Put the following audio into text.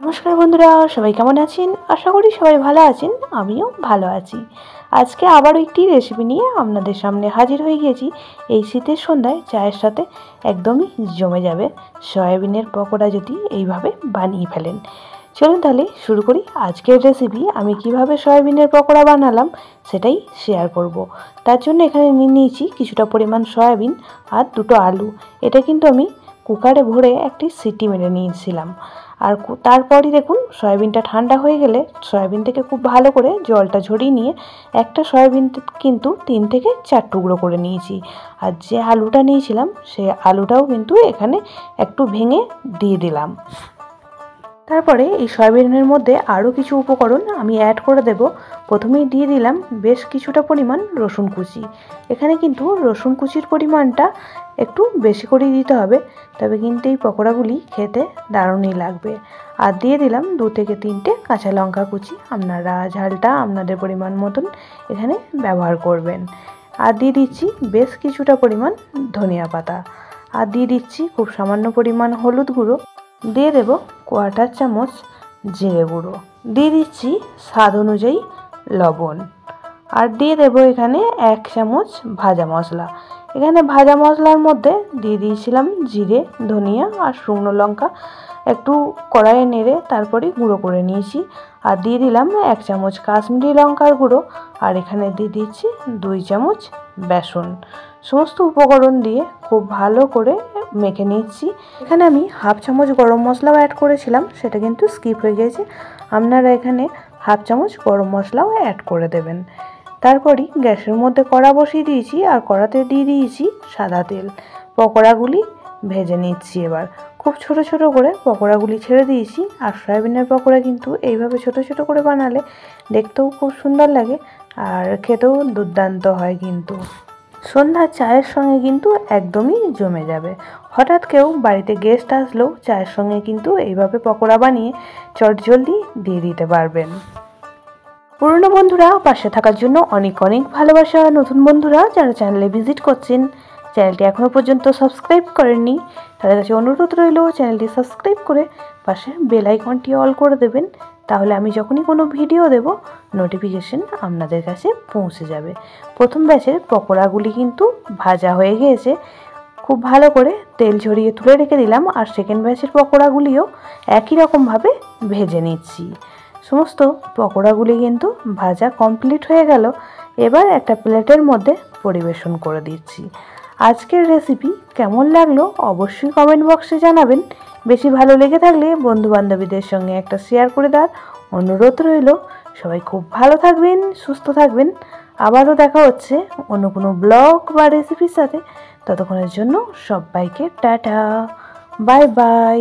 নমস্কার বন্ধুরা, সবাই কেমন আছেন? আশা করি সবাই ভালো আছেন। আমিও ভালো আছি। আজকে আবারও একটি রেসিপি নিয়ে আপনাদের সামনে হাজির হয়ে গিয়েছি। এই শীতের সন্ধ্যায় চায়ের সাথে একদমই জমে যাবে সয়াবিনের পকোড়া যদি এইভাবে বানিয়ে ফেলেন। চলুন তাহলে শুরু করি আজকের রেসিপি। আমি কিভাবে সয়াবিনের পকোড়া বানালাম সেটাই শেয়ার করব। তার জন্য এখানে নিয়ে নিয়েছি কিছুটা পরিমাণ সয়াবিন আর দুটো আলু। এটা কিন্তু আমি কুকারে ভরে একটি সিটি মেরে নিয়েছিলাম। আর তারপরই দেখুন সয়াবিনটা ঠান্ডা হয়ে গেলে সয়াবিন থেকে খুব ভালো করে জলটা ঝরিয়ে নিয়ে একটা সয়াবিন কিন্তু 3 থেকে 4 টুকরো করে নিয়েছি। আর যে আলুটা নিয়েছিলাম সেই আলুটাও কিন্তু এখানে একটু ভেঙে দিয়ে দিলাম। তারপরে এই সয়াবিনের মধ্যে আরও কিছু উপকরণ আমি অ্যাড করে দেব। প্রথমেই দিয়ে দিলাম বেশ কিছুটা পরিমাণ রসুন কুচি। এখানে কিন্তু রসুন কুচির পরিমাণটা একটু বেশি করেই দিতে হবে, তবে কিন্তু এই পকোড়াগুলি খেতে দারুণই লাগবে। আর দিয়ে দিলাম 2 থেকে 3টে কাঁচা লঙ্কা কুচি। আপনারা ঝালটা আপনাদের পরিমাণ মতন এখানে ব্যবহার করবেন। আর দিয়ে দিচ্ছি বেশ কিছুটা পরিমাণ ধনিয়া পাতা। আর দিয়ে দিচ্ছি খুব সামান্য পরিমাণ হলুদ গুঁড়ো। দিয়ে দেব 1/4 চামচ জিরে গুঁড়ো। দিয়ে দিচ্ছি স্বাদ অনুযায়ী লবণ। আর দিয়ে দেব এখানে 1 চামচ ভাজা মশলা। এখানে ভাজা মশলার মধ্যে দিয়ে দিয়েছিলাম জিরে, ধনিয়া আর শুকনো লঙ্কা একটু কড়াইয়ে নেড়ে তারপরে গুঁড়ো করে নিয়েছি। আর দিয়ে দিলাম 1 চামচ কাশ্মীরি লঙ্কার গুঁড়ো। আর এখানে দিয়ে দিচ্ছি 2 চামচ বেসন। সমস্ত উপকরণ দিয়ে খুব ভালো করে মেখে নিচ্ছি। এখানে আমি 1/2 চামচ গরম মশলাও অ্যাড করেছিলাম, সেটা কিন্তু স্কিপ হয়ে গেছে। আপনারা এখানে 1/2 চামচ গরম মশলাও অ্যাড করে দেবেন। তারপরই গ্যাসের মধ্যে কড়া বসিয়ে দিয়েছি আর কড়াতে দিয়ে দিয়েছি সাদা তেল। পকোড়াগুলি ভেজে নিচ্ছি এবার। খুব ছোট ছোট করে পকোড়াগুলি ছেড়ে দিয়েছি। আর সয়াবিনের পকোড়া কিন্তু এইভাবে ছোট ছোট করে বানালে দেখতেও খুব সুন্দর লাগে আর খেতেও দুর্দান্ত হয়। কিন্তু সন্ধ্যার চায়ের সঙ্গে কিন্তু একদমই জমে যাবে। হঠাৎ কেউ বাড়িতে গেস্ট আসলেও চায়ের সঙ্গে কিন্তু এইভাবে পকোড়া বানিয়ে চটজলদি দিয়ে দিতে পারবেন। পুরনো বন্ধুরা পাশে থাকার জন্য অনেক অনেক ভালোবাসা। নতুন বন্ধুরা যারা চ্যানেলে ভিজিট করছেন, চ্যানেলটি এখনও পর্যন্ত সাবস্ক্রাইব করেননি, তাদের কাছে অনুরোধ রইল চ্যানেলটি সাবস্ক্রাইব করে পাশে বেল আইকনটি অল করে দেবেন। তাহলে আমি যখনই কোনো ভিডিও দেব নোটিফিকেশন আপনাদের কাছে পৌঁছে যাবে। প্রথম ব্যাচের পকোড়াগুলি কিন্তু ভাজা হয়ে গিয়েছে, খুব ভালো করে তেল ঝরিয়ে তুলে রেখে দিলাম। আর সেকেন্ড ব্যাচের পকোড়াগুলিও একই রকমভাবে ভেজে নিচ্ছি। সমস্ত পকোড়াগুলি কিন্তু ভাজা কমপ্লিট হয়ে গেল। এবার একটা প্লেটের মধ্যে পরিবেশন করে দিচ্ছি। আজকের রেসিপি কেমন লাগলো অবশ্যই কমেন্ট বক্সে জানাবেন। বেশি ভালো লেগে থাকলে বন্ধুবান্ধবীদের সঙ্গে একটা শেয়ার করে দেওয়ার অনুরোধ রইল। সবাই খুব ভালো থাকবেন, সুস্থ থাকবেন। আবারও দেখা হচ্ছে অন্য কোনো ব্লগ বা রেসিপির সাথে। ততক্ষণের জন্য সবাইকে টাটা, বাই বাই।